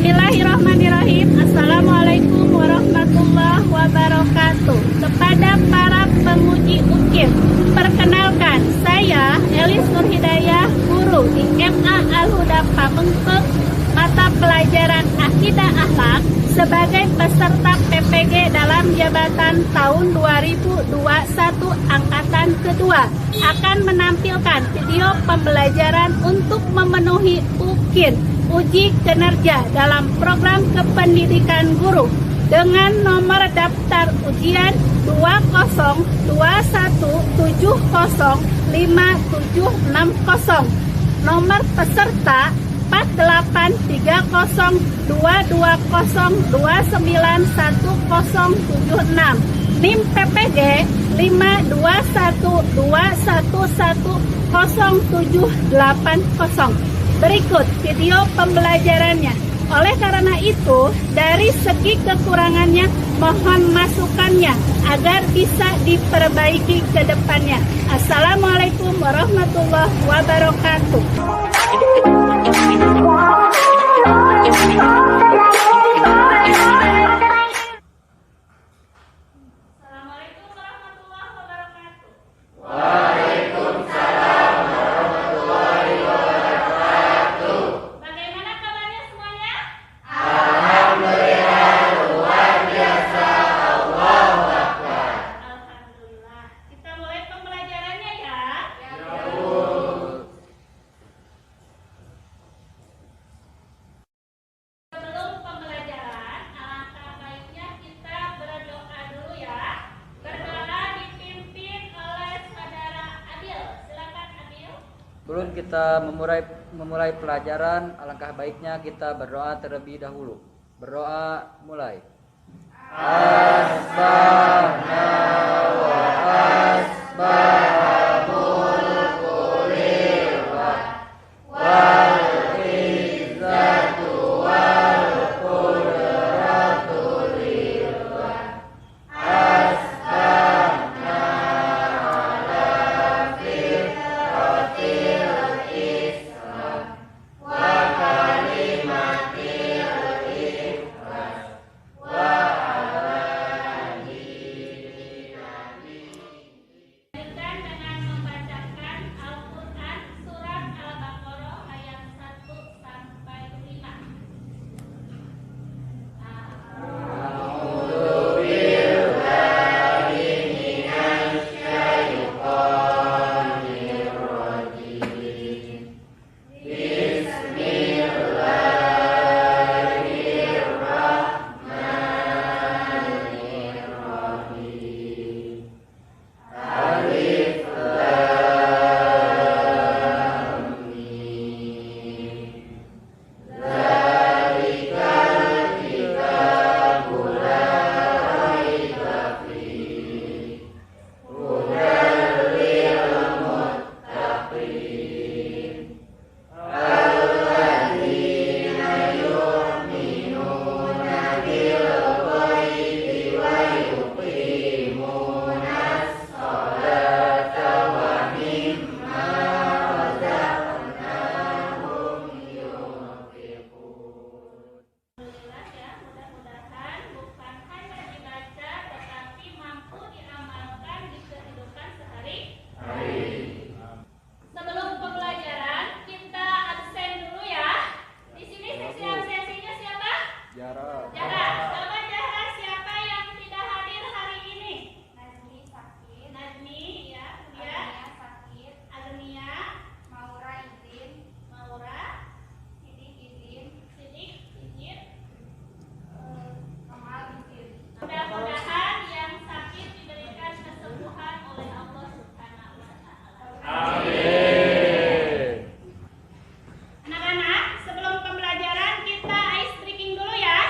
Bismillahirrahmanirrahim. Assalamualaikum warahmatullahi wabarakatuh. Kepada para pemuji UKIM, perkenalkan saya Elis Nurhidayah, guru di MA Al-Huda Pamengpeuk, mata pelajaran Akidah Akhlak, sebagai peserta PPG dalam jabatan tahun 2021 angkatan kedua akan menampilkan video pembelajaran untuk memenuhi uji kinerja dalam program kependidikan guru dengan nomor daftar ujian 20171705760, nomor peserta 4830220291076, NIM PPG 521211080. Berikut video pembelajarannya. Oleh karena itu, dari segi kekurangannya, mohon masukannya agar bisa diperbaiki ke depannya. Assalamualaikum warahmatullahi wabarakatuh. Sebelum kita memulai pelajaran, alangkah baiknya kita berdoa terlebih dahulu. Berdoa mulai. Asbahna wa asbahabul kulilwa wal izzatu wal qudratu lillah. Asbahna ala fitratil Islam wa kalimatil ikhlas wa ala dini nabi. Dengan membacakan Al-Quran surat Al-Baqarah ayat 1 sampai 5. A'udzu billahi minasy syaithanir rajim. Bismillahirrahmanirrahim. Alif lam mim. Zalikal kitabu la raiba fihi hudan lil muttaqin alladzina yu'minuna bil ghaibi wa yuqimunas sholata wa mimma razaqnahum yunfiqun. Alhamdulillah ya, mudah-mudahan bukan hanya dibaca tetapi mampu diamalkan di kehidupan sehari-hari. Sebelum pembelajaran kita absen dulu ya. Di sini seksi absensinya siapa? Jarak. Jara. Coba Jara, siapa yang tidak hadir hari ini? Nazmi sakit, Nazmi ya, kemudian Agnia sakit, Agnia, Maura izin, Maura, Sidik izin, Sidik, izin. Kamal izin. Mudah-mudahan yang sakit diberikan kesembuhan oleh Allah Subhanahu wa taala. Amin. Anak-anak, sebelum pembelajaran kita ice breaking dulu ya.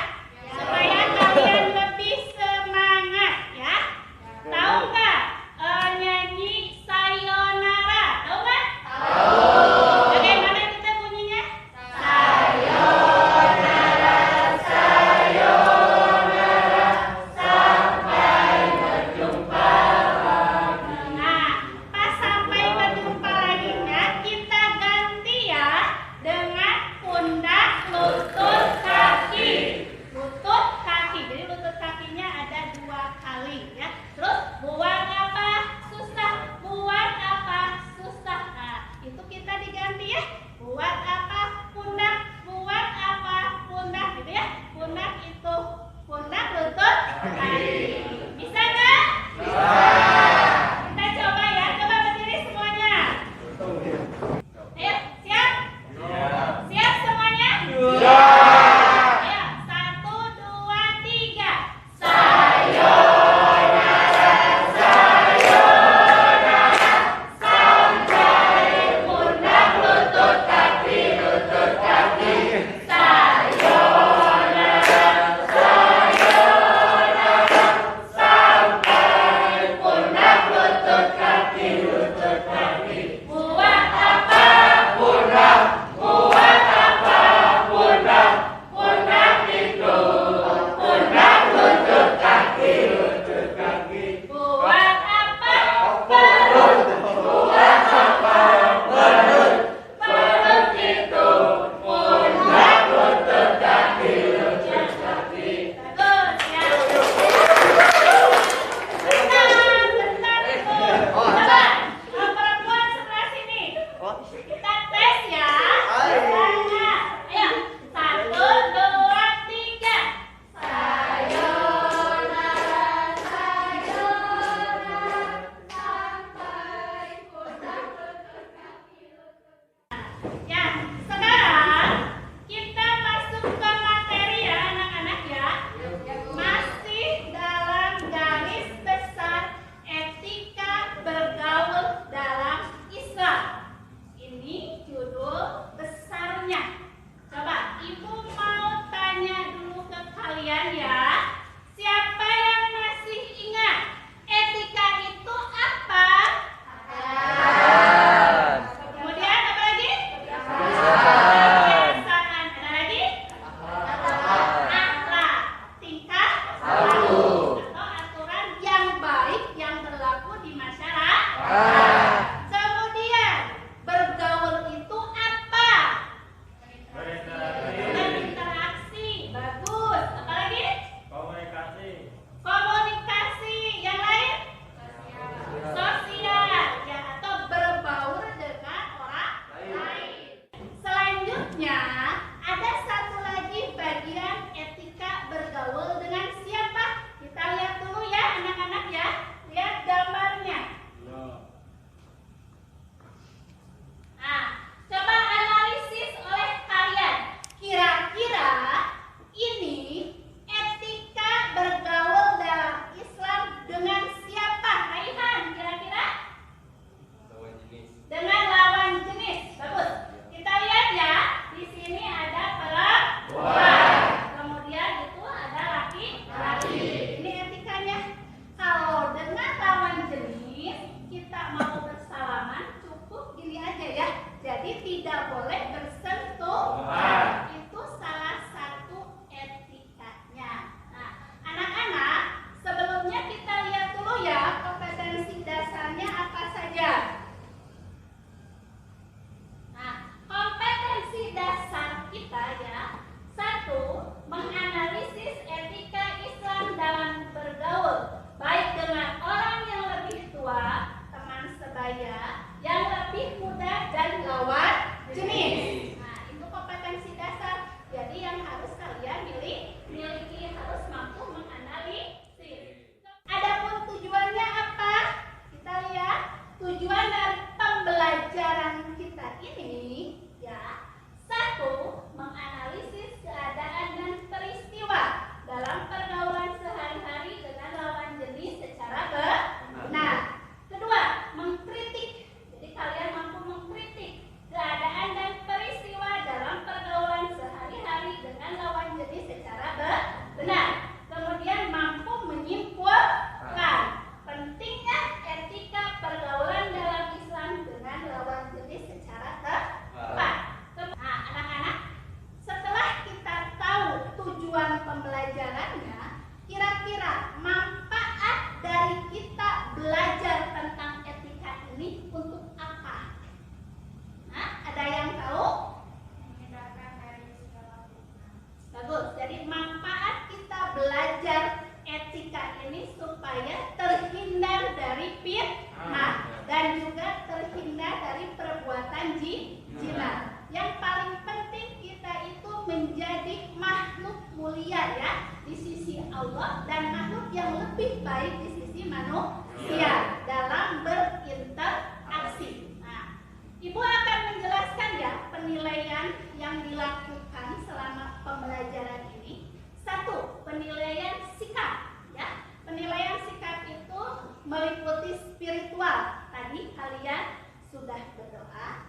menjadi makhluk mulia ya di sisi Allah dan makhluk yang lebih baik di sisi manusia dalam berinteraksi. Nah, Ibu akan menjelaskan ya penilaian yang dilakukan selama pembelajaran ini. Satu, penilaian sikap ya. Penilaian sikap itu meliputi spiritual. Tadi kalian sudah berdoa,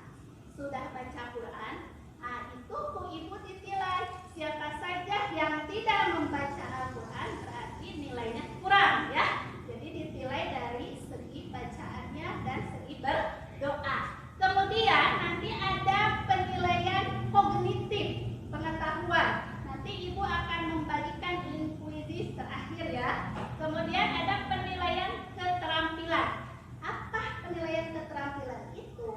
sudah baca Quran. Nah, itu ibu ditilai. Siapa saja yang tidak membaca Al-Quran berarti nilainya kurang ya. Jadi ditilai dari segi bacaannya dan segi berdoa. Kemudian nanti ada penilaian kognitif, pengetahuan. Nanti ibu akan membagikan inkuisis terakhir ya. Kemudian ada penilaian keterampilan. Apa penilaian keterampilan itu?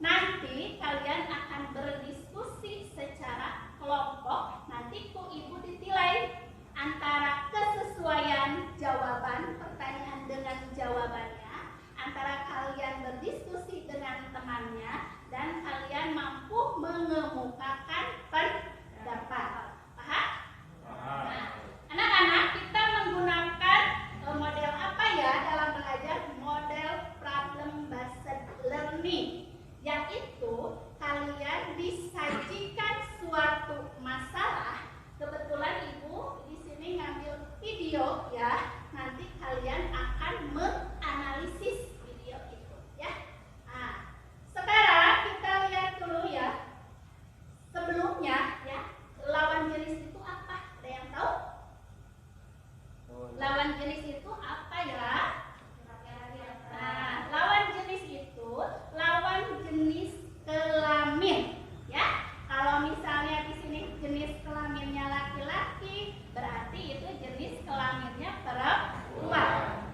Nanti kalian akan berdiskusi secara kelompok. Nanti ibu ditilai antara kesesuaian jawaban pertanyaan dengan jawabannya, antara kalian berdiskusi dengan temannya, dan kalian mampu mengemukakan pendapat. Paham? Nah, anak-anak, kita menggunakan model apa ya dalam belajar? Model problem based learning, yaitu kalian disajikan suatu masalah. Kebetulan ibu di sini ngambil video ya. Nanti kalian akan menganalisis video itu ya. Nah, sekarang kita lihat dulu ya. Sebelumnya ya, lawan jenis itu apa? Ada yang tahu? Lawan jenis itu apa ya? Nah, lawan jenis itu lawan jenis kelamin ya. Kalau misalnya di sini jenis kelaminnya laki-laki, berarti itu jenis kelaminnya perempuan.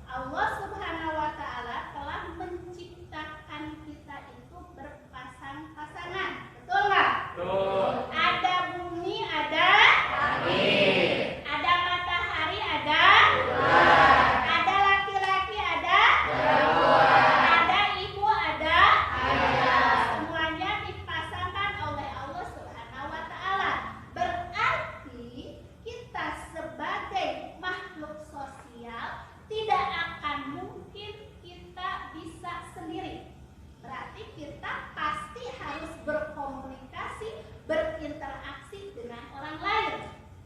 Allah Subhanahu wa taala telah menciptakan kita itu berpasang-pasangan. Betul nggak? Betul. Ada bumi, ada Langit. ada matahari, ada Bulan. ada laki-laki, ada Perempuan. ada ibu, ada Ayah. semuanya dipasangkan oleh Allah Subhanahu wa taala. Berarti kita sebagai makhluk sosial tidak akan mungkin kita bisa sendiri. Berarti kita pasti harus berkomunikasi, berinteraksi dengan orang lain.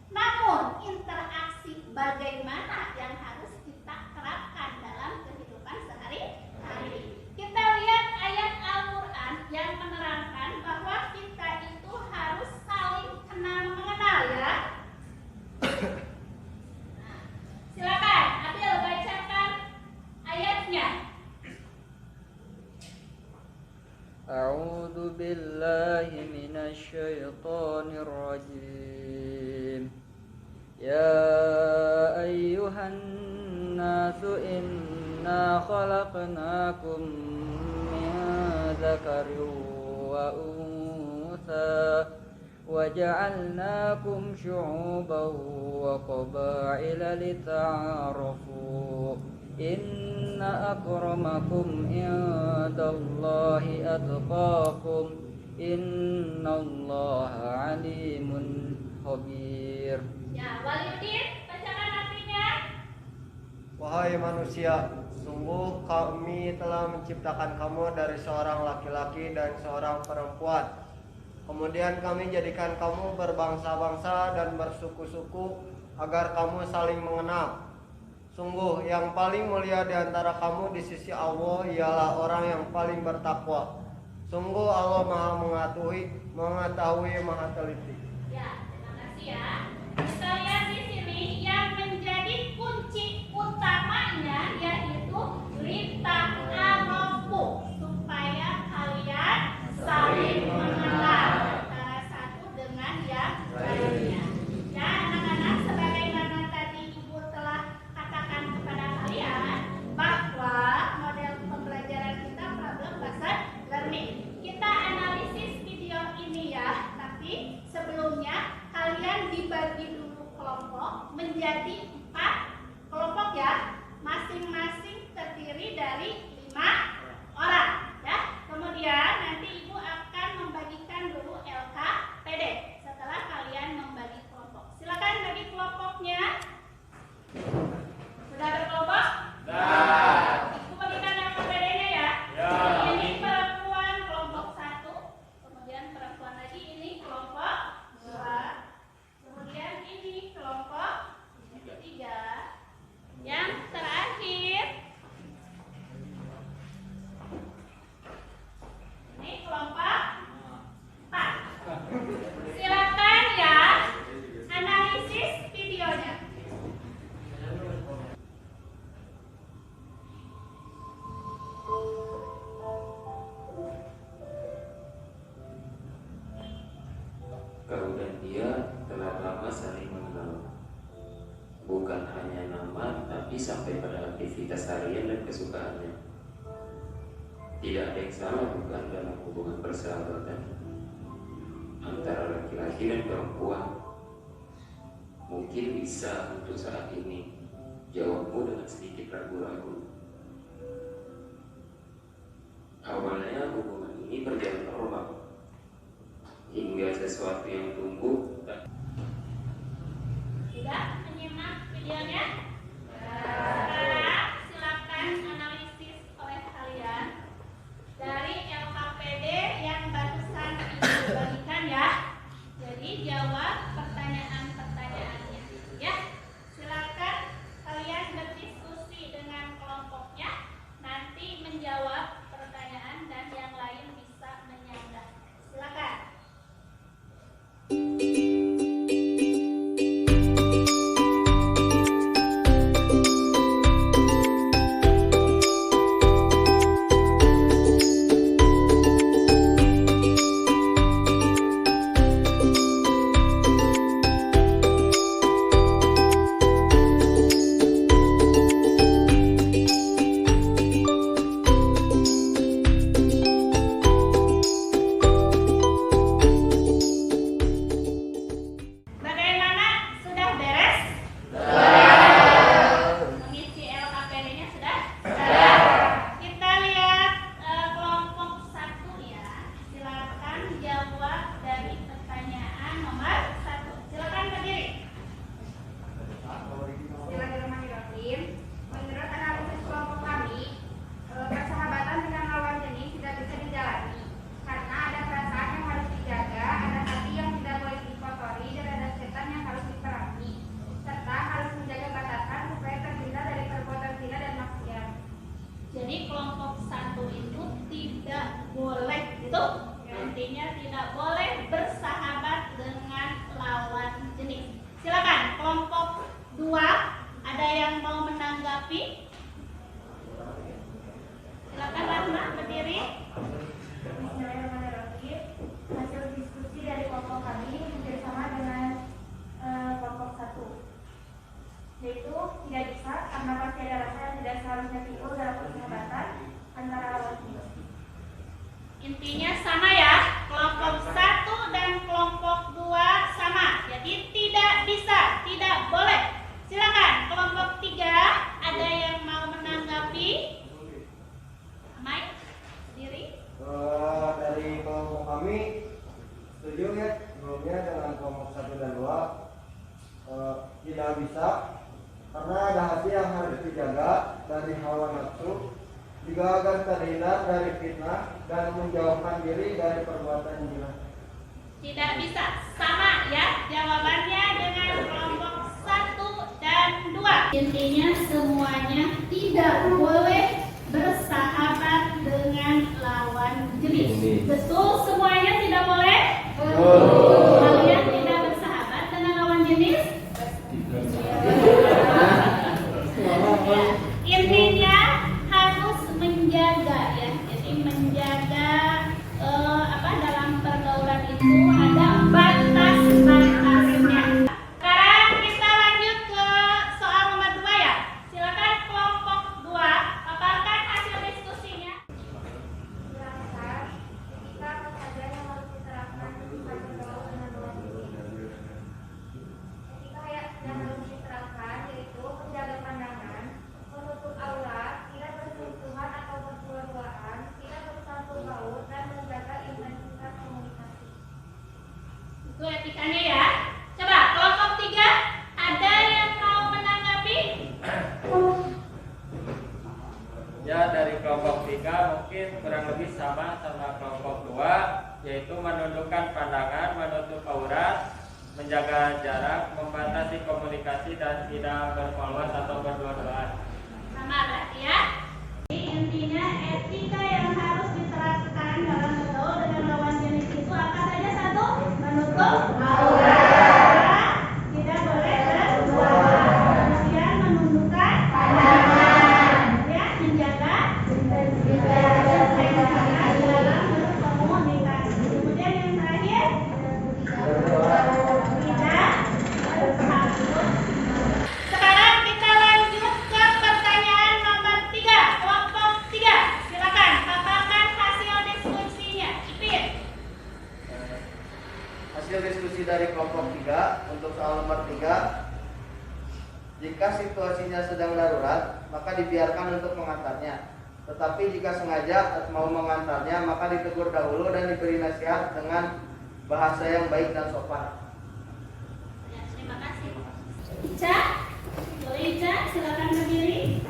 Namun interaksi bagaimana yang harus kita terapkan dalam kehidupan sehari-hari? Kita lihat ayat Al-Quran yang menerangkan bahwa kita itu harus saling kenal mengenal ya. Nah, silakan Adil bacakan ayatnya. أعوذ بالله من الشيطان الرجيم يا أيها الناس إنا خلقناكم من ذكر وأنثى وجعلناكم شعوبا وقبائل لتعارفوا إن أكرمكم عند الله أتقاكم إن الله عليم خبير. Ya, Waliudin, bacakan artinya. Wahai manusia, sungguh kami telah menciptakan kamu dari seorang laki-laki dan seorang perempuan. Kemudian kami jadikan kamu berbangsa-bangsa dan bersuku-suku agar kamu saling mengenal. Sungguh yang paling mulia di antara kamu di sisi Allah ialah orang yang paling bertakwa. Sungguh Allah Maha mengetahui, Maha teliti. Ya, terima kasih ya. Kita lihat di sini yang menjadi kunci utamanya yaitu lita'arofu, supaya kalian saling mengenal antara satu dengan yang lainnya. Ya, anak-anak, sebagaimana tadi Ibu telah katakan kepada kalian bahwa model pembelajaran kita problem based learning. Kita analisis video ini ya, tapi sebelumnya kalian dibagi bukan hanya nama, tapi sampai pada aktivitas harian dan kesukaannya. Tidak ada yang salah bukan dalam hubungan persahabatan antara laki-laki dan perempuan. Mungkin bisa untuk saat ini jawabmu dengan sedikit ragu-ragu. Awalnya hubungan ini berjalan normal hingga sesuatu yang tumbuh. Sudah menyimak videonya? Sekarang silakan analisis oleh kalian dari LKPD yang barusan Ibu bagikan ya. Jadi jawab pertanyaan-pertanyaannya ya. Silakan kalian berdiskusi dengan kelompoknya, nanti menjawab pertanyaan dan yang lain bisa menyanggah. Silakan. Bagaimana? Sudah beres? Mengisi LKPD-nya sudah? Kita lihat kelompok 1 ya. Silakan jawab dari pertanyaan nomor 1. Silakan berdiri. Bismillahirrahmanirrahim. Menurut analisis kelompok kami, persahabatan dengan lawan jenis tidak bisa dijalani karena ada perasaan yang harus dijaga, ada hati yang tidak boleh dikotori, dan ada setan yang harus diperangi, serta harus menjaga batasan supaya terhindar dari perbuatan zina dan maksiat. Jadi kelompok 1 itu tidak boleh gitu. Intinya tidak boleh bersahabat dengan lawan jenis. Silakan kelompok 2, ada yang mau menanggapi? Silakan Rahma berdiri. Bismillahirrahmanirrahim. Hasil diskusi dari kelompok kami hampir sama dengan kelompok 1, yaitu tidak bisa karena pasti ada rasa yang tidak seharusnya timbul dalam persahabatan antara lawan jenis. Intinya sama ya, kelompok 1 dan kelompok 2 sama. Jadi tidak bisa, tidak boleh. Silakan kelompok 3, ada yang mau menanggapi? Amai, berdiri. Dari kelompok kami setuju ya sebelumnya dengan kelompok 1 dan 2, tidak bisa karena ada hati yang harus dijaga dari hawa nafsu, juga agar terhindar dari fitnah dan menjauhkan diri dari perbuatan zina. Tidak bisa, sama ya jawabannya dengan kelompok 1 dan 2. Intinya semuanya tidak boleh bersahabat dengan lawan jenis. Betul semuanya tidak boleh? Kalian tidak bersahabat dengan lawan jenis? Ya, intinya harus menjaga ya. Jadi menjaga dalam pergaulan itu ada batas-batasnya. Sekarang kita lanjut ke soal nomor 2 ya. Silakan kelompok 2 paparkan hasil diskusinya. Silakan, ketika kesadaran yang harus diterapkan pada bergaul dengan lawan jenis. Ketika yang harus diterapkan yaitu menjaga pandangan, menutup aurat, tidak bersentuhan atau berdua-duaan, tidak bersatu paut, dan menjaga intensitas komunikasi. Itu etikanya ya. Coba kelompok 3, ada yang mau menanggapi? Ya, dari kelompok 3 mungkin kurang lebih sama kelompok 2, yaitu menundukkan pandangan, menutup aurat, menjaga jarak, membatasi komunikasi, dan tidak berfollower atau berdua-duaan. Sama berarti ya. Jadi intinya etika yang harus diterapkan dalam bergaul dengan lawan jenis itu apa saja? 1, menutup aurat, tidak boleh berdua, kemudian menundukkan pandangan, kemudian menjaga intensitas dalam berkomunikasi. Kemudian yang terakhir tidak bersatu. Sekarang dari kelompok 3 untuk soal nomor 3. Jika situasinya sedang darurat, maka dibiarkan untuk mengantarnya. Tetapi jika sengaja mau mengantarnya, maka ditegur dahulu dan diberi nasihat dengan bahasa yang baik dan sopan. Ya, terima kasih. Ica, boleh Ica, silakan berdiri.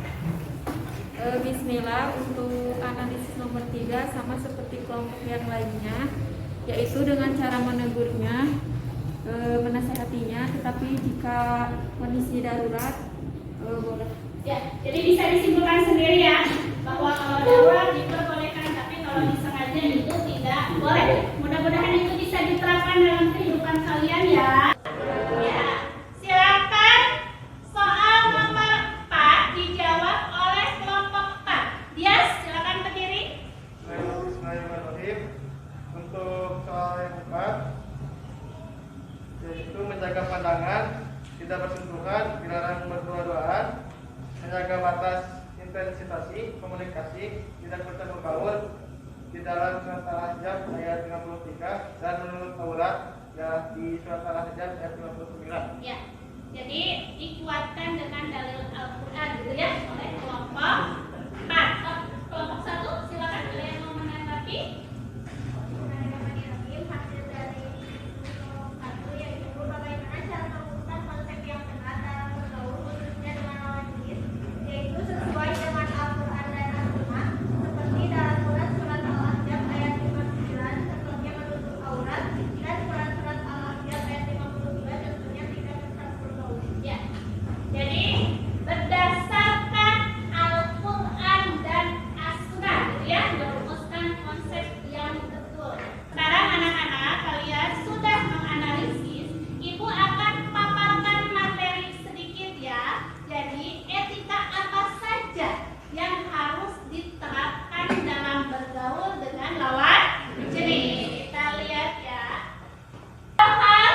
Bismillah, untuk analisis nomor 3 sama seperti kelompok yang lainnya, yaitu dengan cara menegurnya, menasehatinya, tetapi jika kondisi darurat boleh. Ya, jadi bisa disimpulkan sendiri ya bahwa kalau darurat diperbolehkan, tapi kalau disengaja itu tidak boleh. Mudah-mudahan itu bisa diterapkan dalam kehidupan kalian ya. Ya, silakan soal nomor 4 dijawab oleh kelompok 4. Dia silakan berdiri. Bismillahirrahmanirrahim. Untuk soal yang 4, yaitu menjaga pandangan, tidak bersentuhan, dilarang berdua-duaan, menjaga batas intensitas komunikasi, tidak bertemu baur, di dalam surat Al-Ahzab ayat 53 dan menurut aurat ya di surat Al-Ahzab ayat 59. Ya, jadi dikuatkan dengan dalil Al-Quran gitu ya oleh kelompok 4. Kelompok 1 silakan ada yang mau menanggapi. Hasil dari satu yaitu bagaimana cara memutuskan konsep yang benar dalam bergaul khususnya dengan lawan jenis, yaitu sesuai dengan Al-Quran dan As-Sunnah, seperti dalam surat Al-Ahzab ayat 59 contohnya menutup aurat, dan surat Al-Ahzab ayat 52 contohnya tidak tetap bergaul. Ya, jadi berdasarkan Al-Quran dan As-Sunnah gitu ya, merumuskan konsep yang betul. Sekarang anak-anak kalian sudah menganalisis, ibu akan paparkan materi sedikit ya. Jadi etika apa saja yang harus diterapkan dalam bergaul dengan lawan jenis. Kita lihat ya. Hal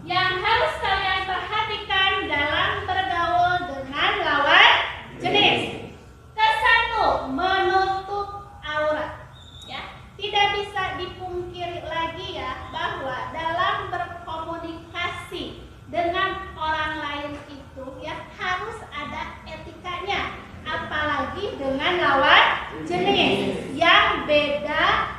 yang harus kalian perhatikan dalam bergaul dengan lawan jenis. Ke-1, menutup aurat. Ya, tidak bisa dipungkiri lagi ya bahwa dalam berkomunikasi dengan orang lain itu ya harus ada etikanya, apalagi dengan lawan jenis yang beda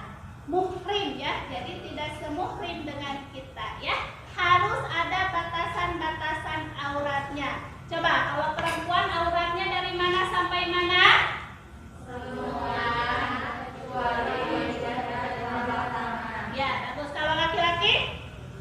muhrim ya. Jadi tidak semuhrim dengan kita ya. Harus ada batasan-batasan auratnya. Coba kalau perempuan auratnya dari mana sampai mana? Ya, bagus. Kalau laki-laki?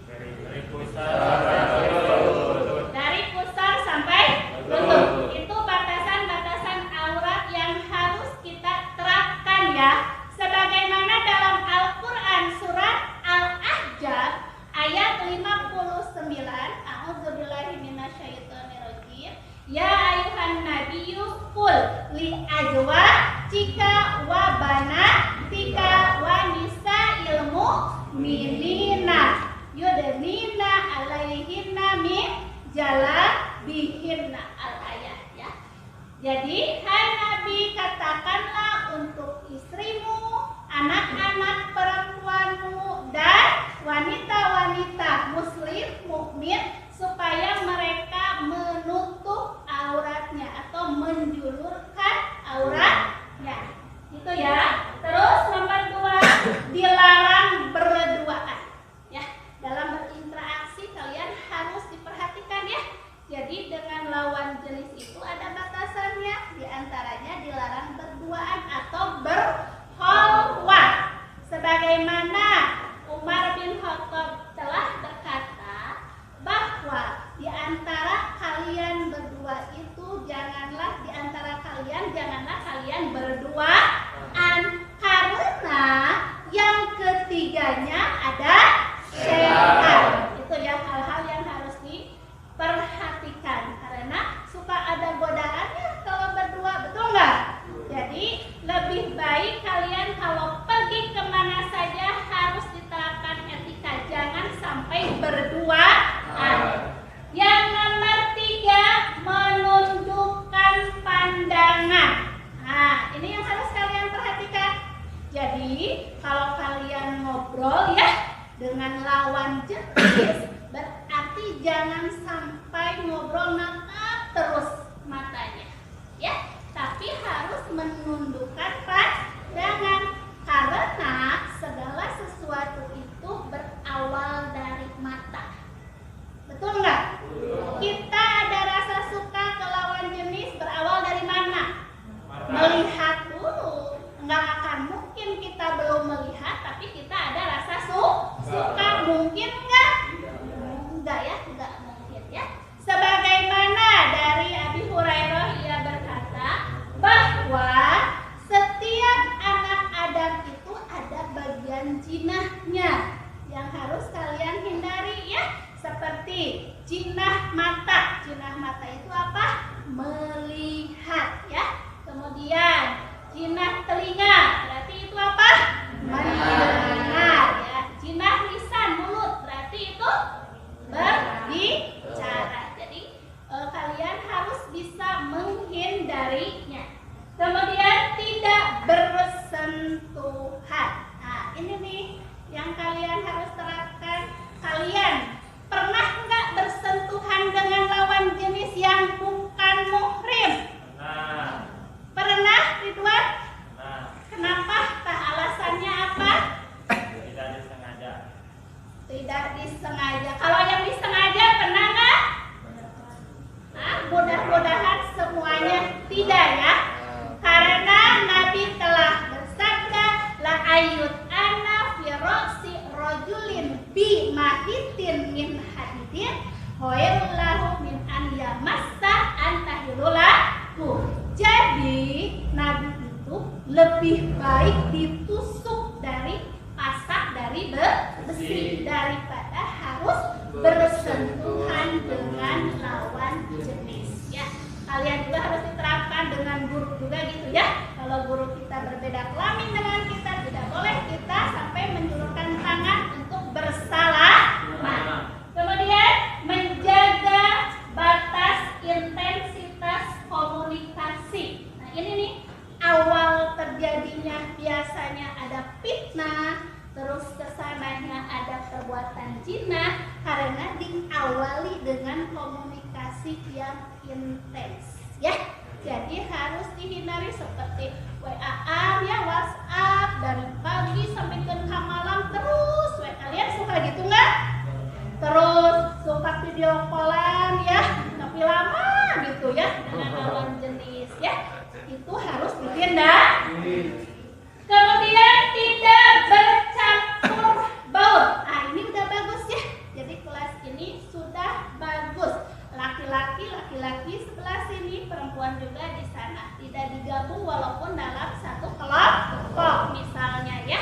Dari pusat sampai lutut. Dari pusar sampai lutut. Itu batasan-batasan aurat yang harus kita terapkan ya. Sebagaimana dalam Al-Quran surat Al-Ahzab ayat 59. A'udzubillahi minasyaitonirrajim. Ya ayuhan nabiyyu qul li azwajika wa banatika wa nisa'il mu'minina yudnina alaihinna min jalabihinna al-ayat ya. Jadi hai Nabi, katakanlah untuk istrimu, anak-anak perempuanmu dan wanita-wanita muslim mukmin supaya mereka menutup auratnya atau menjulurkan auratnya. Itu ya. Terus nomor 2, dilarang berduaan. Ya, dalam berinteraksi kalian harus diperhatikan ya. Jadi dengan lawan jenis itu ada batasannya. Di jangan sampai ngobrol natap terus matanya, ya. Tapi harus menundukkan pandangan karena segala sesuatu itu berawal dari mata. Betul nggak? Kita ada rasa suka ke lawan jenis berawal dari mana? Melihat dulu. Nggak akan mungkin kita belum melihat tapi kita ada rasa suka. Mungkin nggak? Enggak ya, enggak mungkin ya. Sebagaimana dari Abi Hurairah, ia berkata bahwa setiap anak Adam itu ada bagian jinahnya yang harus kalian hindari ya. Seperti jinah mata. Jinah mata itu apa? Melihat ya. Kemudian jinah telinga, berarti itu apa? Mendengar ya. Jinah lisan, mulut, berarti itu berbicara. Jadi kalian harus bisa menghindarinya. Kemudian tidak bersentuhan. Nah, ini nih yang kalian harus terapkan. Kalian pernah nggak bersentuhan dengan lawan jenis yang bukan muhrim? Pernah, Ridwan? Kenapa? Alasannya apa? Tidak disengaja. Tidak disengaja. Kalau yang disengaja pernah nggak? Mudah-mudahan semuanya tidak ya. Karena Nabi telah bersabda, la ayut ana fi ra'si rajulin bi mahitin min hadidin khairul lahu min an yamassa antahilulahu. Jadi Nabi itu lebih baik ditusuk dari pasak dari besi daripada harus bersentuhan dengan lawan jenis ya. Kalian juga harus diterapkan dengan guru juga gitu ya. Kalau guru kita berbeda kelamin dengan kita, tidak boleh kita sampai menjulurkan tangan untuk bersalaman. Kemudian menjaga batas intensitas komunikasi. Nah ini nih awal terjadinya biasanya ada fitnah, terus kesananya ada perbuatan zina karena diawali dengan komunikasi yang intens ya. Jadi harus dihindari seperti WA-an ya, WhatsApp dari pagi sampai ke malam terus. Kalian suka gitu nggak? Terus suka video callan ya, tapi lama gitu ya dengan lawan jenis ya. Itu harus dihindari. Kemudian tidak bercampur baur. Nah ini udah bagus ya. Jadi kelas ini sudah bagus. Laki-laki sebelah sini, perempuan juga di sana. Tidak digabung walaupun dalam satu kelompok misalnya ya.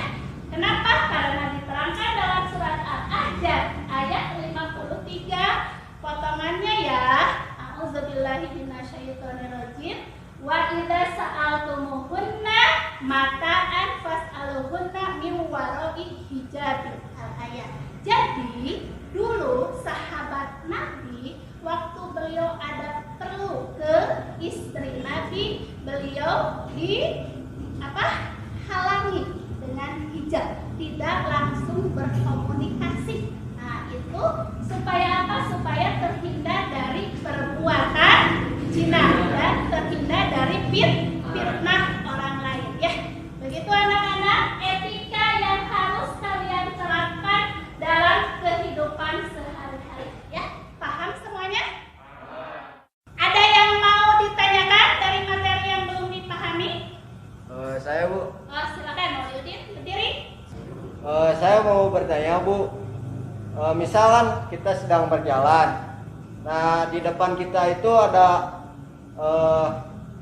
Kenapa? Karena diterangkan dalam surat Al-Ahzab ayat 53 potongannya ya. A'udzubillahi minasyaitonirrajim. Wa idza sa'altumuhunna mata'an fas'aluhunna min wara'i hijab. Al-ayat. Jadi dulu sahabat Nabi waktu beliau ada perlu ke istri Nabi, beliau halangi dengan hijab, tidak langsung berkomunikasi. Nah itu supaya apa? Supaya terhindar dari perbuatan zina dan terhindar dari fitnah orang lain ya. Begitu anak-anak, etika yang harus kalian terapkan dalam kehidupan sehari-hari ya. Paham semuanya? Ada yang mau ditanyakan dari materi yang belum dipahami? Saya Bu. Silakan Mauludin, berdiri. Saya mau bertanya Bu. Misalkan kita sedang berjalan, nah di depan kita itu ada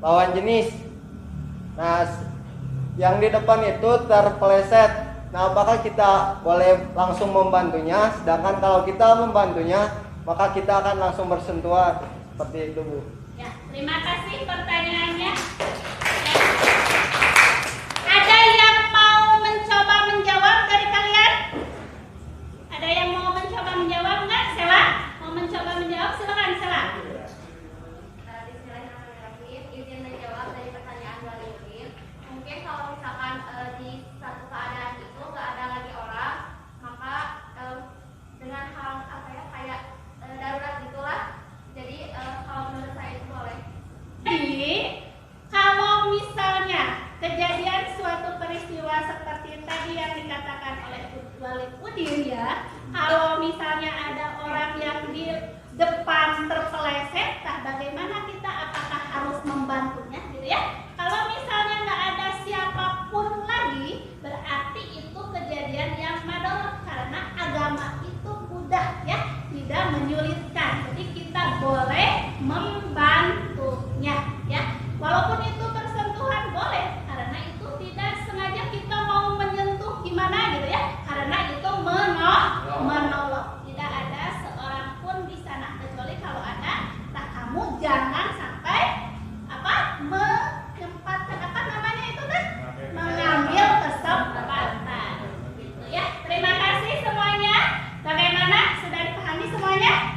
lawan jenis. Nah yang di depan itu terpeleset. Nah apakah kita boleh langsung membantunya? Sedangkan kalau kita membantunya, maka kita akan langsung bersentuhan. Seperti itu Bu. Ya, terima kasih pertanyaannya. Ada yang mau mencoba menjawab dari kalian? Ada yang mau mencoba menjawab nggak? Sela? Mau mencoba menjawab? Silakan Sela. Bismillahirrahmanirrahim. Izin menjawab dari pertanyaan Walidin. Mungkin kalau misalkan di satu keadaan itu nggak ada lagi orang, maka dengan hal kayak menyulitkan. Jadi kita boleh membantunya, ya. Walaupun itu bersentuhan boleh, karena itu tidak sengaja kita mau menyentuh gimana gitu ya. Karena itu menolong. Tidak ada seorang pun di sana kecuali kalau ada. Nah, kamu jangan sampai menyempatkan itu kan? Mengambil kesempatan. Gitu ya. Terima kasih semuanya. Bagaimana? Sudah dipahami semuanya?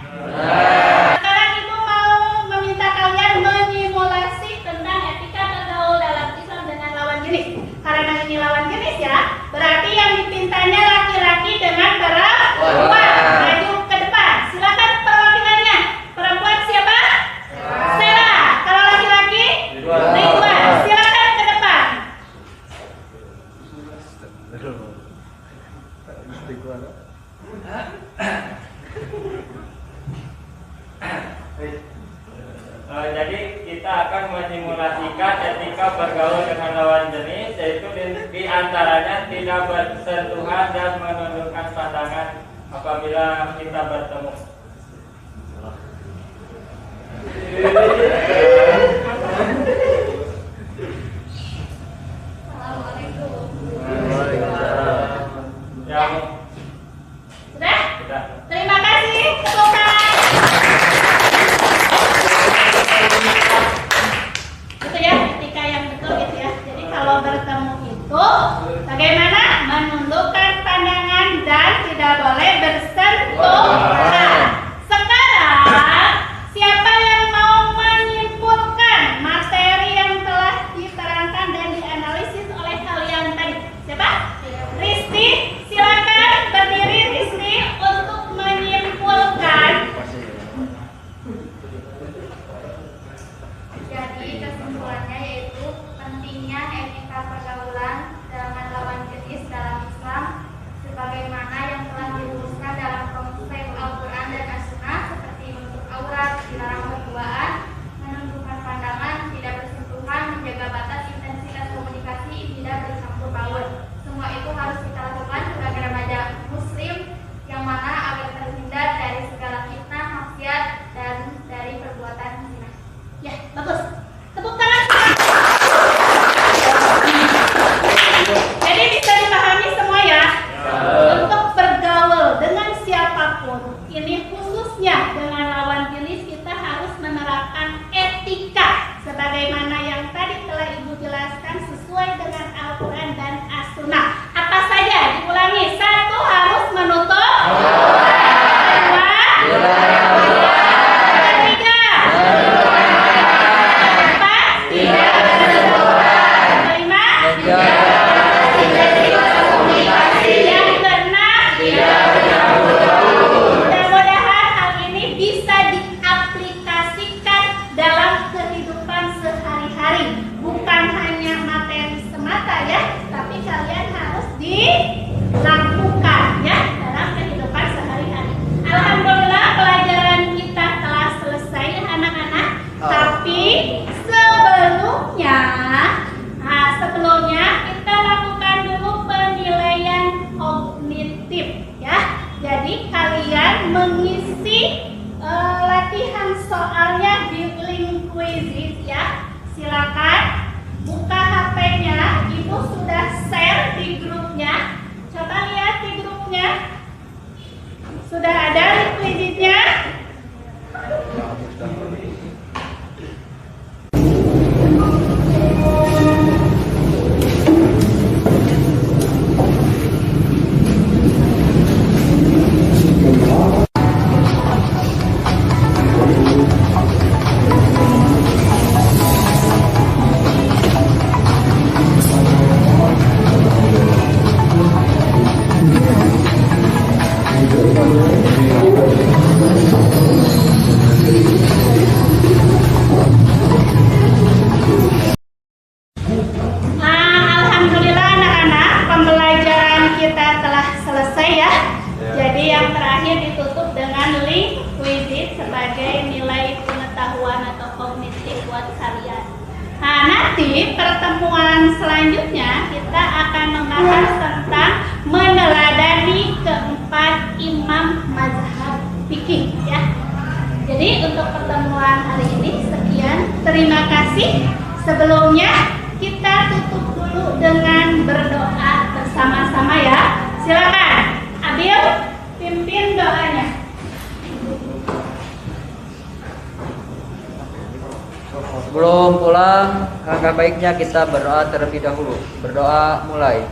Sekarang Ibu mau meminta kalian menyimulasi tentang etika bergaul dalam Islam dengan lawan jenis. Karena ini lawan jenis ya, berarti yang dipintanya laki-laki dengan perempuan. Maju ke depan. Silakan perwakilannya. Perempuan siapa? Sela. Kalau laki-laki? Ridwan. Silakan ke depan. Jadi kita akan menyimulasikan etika bergaul dengan lawan jenis, yaitu di antaranya tidak bersentuhan dan menundukkan pandangan apabila kita bertemu. Assalamualaikum. Yang Sudah? sudah. Terima kasih. Tepuk itu ya, etika yang betul gitu ya. Jadi kalau bertemu itu bagaimana? Menundukkan pandangan dan tidak boleh bersentuhan. Sekarang siapa yang mau menyimpulkan materi yang telah diterangkan dan dianalisis oleh kalian tadi? Siapa? Risti, silakan berdiri Risti untuk menyimpulkan. Jadi kesimpulannya yaitu pentingnya etika pergaulan dengan lawan jenis dalam Islam sebagaimana yang telah dirumuskan dalam konsep Al-Quran dan As-Sunnah seperti menutup aurat, dilarang berduaan, menundukkan pandangan, tidak bersentuhan, menjaga batas intensitas komunikasi, tidak bercampur baur. Semua itu harus kita lakukan sebagai remaja muslim yang mana agar terhindar dari segala fitnah, maksiat, dan dari perbuatan zina. Ya, bagus. Tepuk tangan. Jadi bisa dipahami semua ya. Untuk bergaul dengan siapapun, ini khususnya dengan lawan jenis, kita harus menerapkan etika sebagaimana yang tadi telah Ibu jelaskan sesuai dengan Al-Quran dan As-Sunnah. Apa saja? Diulangi. 1. Harus menutup. 4 imam mazhab fikih ya. Jadi untuk pertemuan hari ini sekian. Terima kasih. Sebelumnya kita tutup dulu dengan berdoa bersama-sama ya. Silakan Abil pimpin doanya. Sebelum pulang, alangkah baiknya kita berdoa terlebih dahulu. Berdoa mulai.